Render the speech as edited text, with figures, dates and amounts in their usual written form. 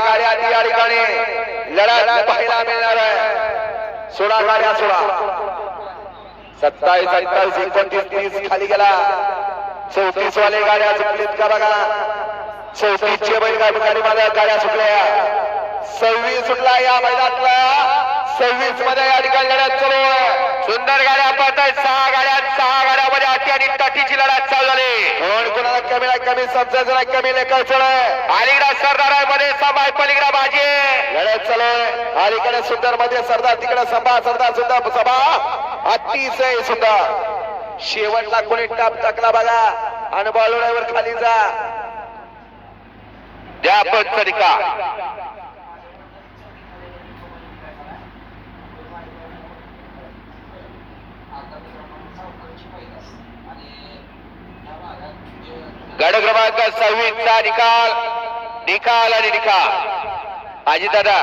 गाड्या या ठिकाणी लढत पाहायला मिळणार आहे. 16 गाड्या 16 27 28 29 30 खाली गेला. 34 वाले गाड्या सुटलीत का बघा. 34 चे बैलगाडी माझ्या गाड्या सुटल्या. 26 सुटला या मैदानातला. 26 मध्ये या ठिकाणी लढत चालू आहे. सुंदर गाड्या पाहताय. 6 गाड्यामध्ये अटी आणि तटीची लढत चालू झाली. कोण कोणाला कमी नाही कमी समजायचं नाही कमी लेखा चढ अलीकडे सरदार मध्ये समाय पलीकडे बाजी लढत चालू आहे. अलीकडे सुंदर मध्ये सरदार तिकडे सभा सरदार सुद्धा सभा अतिशय सुंदर. शेवटला कोणी टाप टाकला बघा आणि बॉलवर खाली जा द्या पण तरीका. गड क्रमांक 26 चा निकाल आणि निकाल. अजित दादा